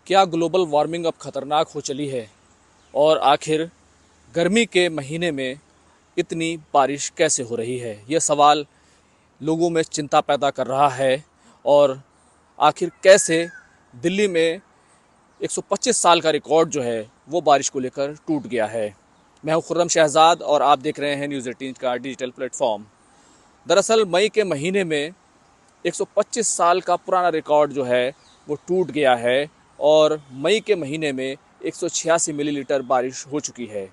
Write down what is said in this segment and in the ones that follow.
क्या global warming अब खतरनाक हो चली है और आखिर गर्मी के महीने में इतनी बारिश कैसे हो रही है? यह सवाल लोगों में चिंता पैदा कर रहा है। और आखिर कैसे दिल्ली में 125 साल का रिकॉर्ड जो है वो बारिश को लेकर टूट गया है। मैं हूं खुर्रम शहजाद और आप देख रहे हैं न्यूज़ 18 का डिजिटल प्लेटफॉर्म। दरअसल मई के महीने में 125 साल का पुराना रिकॉर्ड जो है वो टूट गया है और मई के महीने में 186 मिलीलीटर बारिश हो चुकी है।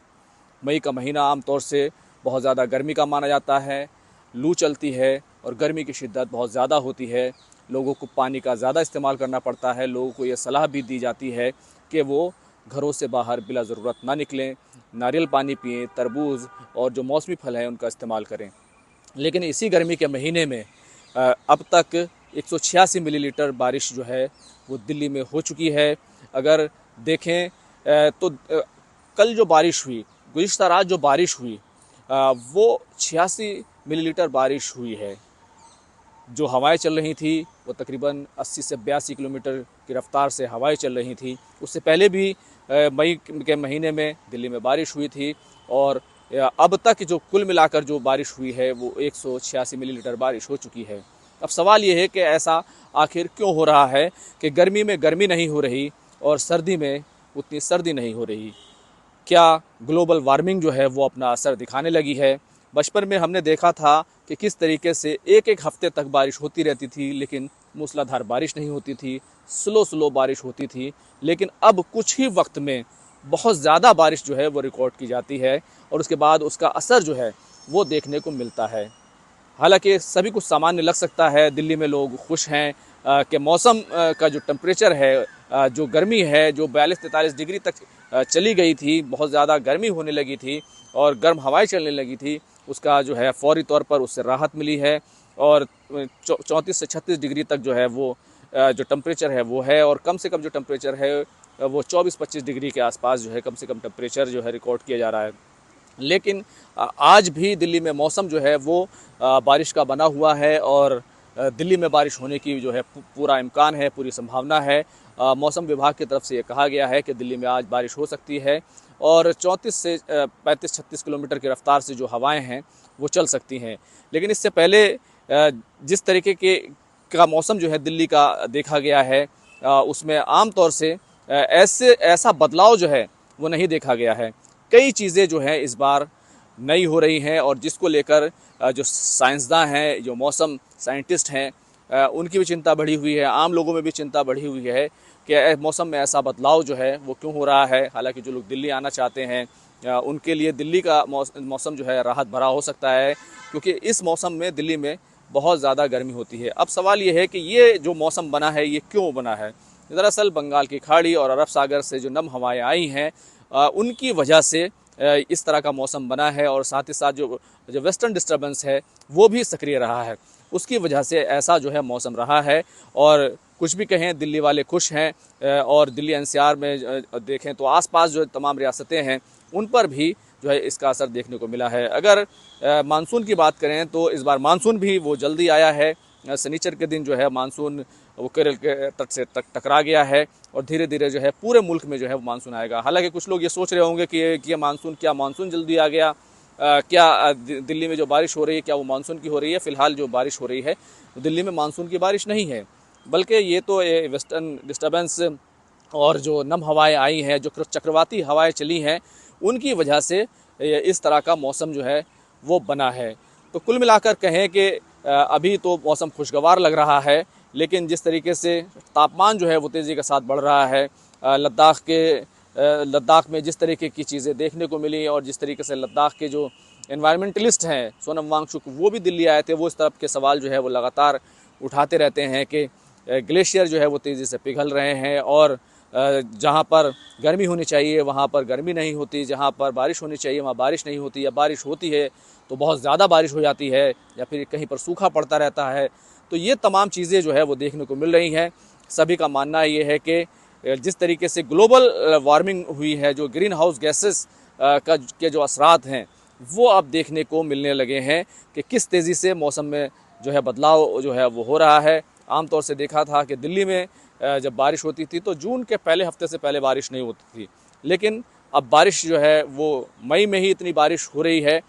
मई का महीना आमतौर से बहुत ज़्यादा गर्मी का माना जाता है। लू चलती है और गर्मी की शिद्दत बहुत ज़्यादा होती है। लोगों को पानी का ज़्यादा इस्तेमाल करना पड़ता है। लोगों को ये सलाह भी दी जाती है कि वो घरों से बाहर बिला ज़रूरत ना निकलें, नारियल पानी पिएं, तरबूज और जो मौसमी फल हैं उनका इस्तेमाल करें। लेकिन इसी गर्मी के महीने में अब तक 186 मिलीलीटर बारिश जो है वो दिल्ली में हो चुकी है। अगर देखें तो कल जो बारिश हुई, गुज़िश्ता रात जो बारिश हुई, वो 86 मिलीलीटर बारिश हुई है। जो हवाएं चल रही थी वो तकरीबन 80 से 82 किलोमीटर की रफ्तार से हवाएं चल रही थी। उससे पहले भी मई के महीने में दिल्ली में बारिश हुई थी और अब तक जो कुल मिलाकर जो बारिश हुई है वो 186 मिलीलीटर बारिश हो चुकी है। अब सवाल ये है कि ऐसा आखिर क्यों हो रहा है कि गर्मी में गर्मी नहीं हो रही और सर्दी में उतनी सर्दी नहीं हो रही? क्या ग्लोबल वार्मिंग जो है वो अपना असर दिखाने लगी है? बचपन में हमने देखा था कि किस तरीके से एक एक हफ्ते तक बारिश होती रहती थी लेकिन मूसलाधार बारिश नहीं होती थी, स्लो बारिश होती थी। लेकिन अब कुछ ही वक्त में बहुत ज़्यादा बारिश जो है वो रिकॉर्ड की जाती है और उसके बाद उसका असर जो है वो देखने को मिलता है। हालांकि सभी कुछ सामान्य लग सकता है, दिल्ली में लोग खुश हैं कि मौसम का जो टेम्परेचर है, जो गर्मी है जो 42-43 डिग्री तक चली गई थी, बहुत ज़्यादा गर्मी होने लगी थी और गर्म हवाएं चलने लगी थी, उसका जो है फौरी तौर पर उससे राहत मिली है और 34 से 36 डिग्री तक जो है वो जो टेम्परेचर है वो है। और कम से कम जो टेम्परेचर है वो 24-25 डिग्री के आसपास जो है कम से कम टेम्परेचर जो है रिकॉर्ड किया जा रहा है। लेकिन आज भी दिल्ली में मौसम जो है वो बारिश का बना हुआ है और दिल्ली में बारिश होने की जो है पूरा इम्कान है, पूरी संभावना है। मौसम विभाग की तरफ से ये कहा गया है कि दिल्ली में आज बारिश हो सकती है और 34 से 35-36 किलोमीटर की रफ्तार से जो हवाएं हैं वो चल सकती हैं। लेकिन इससे पहले जिस तरीके का मौसम जो है दिल्ली का देखा गया है, उसमें आम तौर से ऐसा बदलाव जो है वो नहीं देखा गया है। कई चीज़ें जो हैं इस बार नई हो रही हैं और जिसको लेकर जो साइंसदान हैं, जो मौसम साइंटिस्ट हैं, उनकी भी चिंता बढ़ी हुई है। आम लोगों में भी चिंता बढ़ी हुई है कि मौसम में ऐसा बदलाव जो है वो क्यों हो रहा है। हालांकि जो लोग दिल्ली आना चाहते हैं उनके लिए दिल्ली का मौसम जो है राहत भरा हो सकता है, क्योंकि इस मौसम में दिल्ली में बहुत ज़्यादा गर्मी होती है। अब सवाल ये है कि ये जो मौसम बना है ये क्यों बना है? दरअसल बंगाल की खाड़ी और अरब सागर से जो नम हवाएं आई हैं उनकी वजह से इस तरह का मौसम बना है और साथ ही साथ जो वेस्टर्न डिस्टर्बेंस है वो भी सक्रिय रहा है, उसकी वजह से ऐसा जो है मौसम रहा है। और कुछ भी कहें, दिल्ली वाले खुश हैं और दिल्ली एनसीआर में देखें तो आसपास जो तमाम रियासतें हैं उन पर भी जो है इसका असर देखने को मिला है। अगर मानसून की बात करें तो इस बार मानसून भी वो जल्दी आया है। शनिचर के दिन जो है मानसून वो केरल के तट से टकरा गया है और धीरे धीरे जो है पूरे मुल्क में जो है मानसून आएगा। हालांकि कुछ लोग ये सोच रहे होंगे कि ये मानसून जल्दी आ गया, क्या दिल्ली में जो बारिश हो रही है क्या वो मानसून की हो रही है? फ़िलहाल जो बारिश हो रही है दिल्ली में मानसून की बारिश नहीं है, बल्कि ये तो वेस्टर्न डिस्टर्बेंस और जो नम हवाएं आई हैं, जो चक्रवाती हवाएं चली हैं, उनकी वजह से इस तरह का मौसम जो है वो बना है। तो कुल मिलाकर कहें कि अभी तो मौसम खुशगवार लग रहा है, लेकिन जिस तरीके से तापमान जो है वो तेज़ी के साथ बढ़ रहा है, लद्दाख में जिस तरीके की चीज़ें देखने को मिली और जिस तरीके से लद्दाख के जो एनवायरमेंटलिस्ट हैं सोनम वांगचुक वो भी दिल्ली आए थे, वो इस तरह के सवाल जो है वो लगातार उठाते रहते हैं कि ग्लेशियर जो है वो तेज़ी से पिघल रहे हैं और जहाँ पर गर्मी होनी चाहिए वहाँ पर गर्मी नहीं होती, जहाँ पर बारिश होनी चाहिए वहाँ बारिश नहीं होती, या बारिश होती है तो बहुत ज़्यादा बारिश हो जाती है या फिर कहीं पर सूखा पड़ता रहता है। तो ये तमाम चीज़ें जो है वो देखने को मिल रही हैं। सभी का मानना ये है कि जिस तरीके से ग्लोबल वार्मिंग हुई है, जो ग्रीन हाउस गैसेस के जो असरात हैं वो अब देखने को मिलने लगे हैं कि किस तेज़ी से मौसम में जो है बदलाव जो है वो हो रहा है। आमतौर से देखा था कि दिल्ली में जब बारिश होती थी तो जून के पहले हफ्ते से पहले बारिश नहीं होती थी, लेकिन अब बारिश जो है वो मई में ही इतनी बारिश हो रही है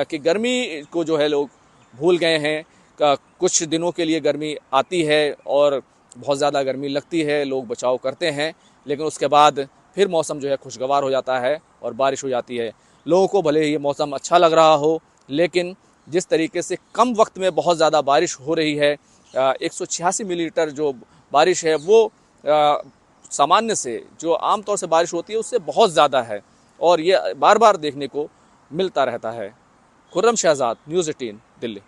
कि गर्मी को जो है लोग भूल गए हैं। कुछ दिनों के लिए गर्मी आती है और बहुत ज़्यादा गर्मी लगती है, लोग बचाव करते हैं, लेकिन उसके बाद फिर मौसम जो है खुशगवार हो जाता है और बारिश हो जाती है। लोगों को भले ये मौसम अच्छा लग रहा हो, लेकिन जिस तरीके से कम वक्त में बहुत ज़्यादा बारिश हो रही है, 186 मिलीमीटर जो बारिश है वो सामान्य से जो आमतौर से बारिश होती है उससे बहुत ज़्यादा है और ये बार बार देखने को मिलता रहता है। खुर्रम शहजाद, न्यूज़ 18, दिल्ली।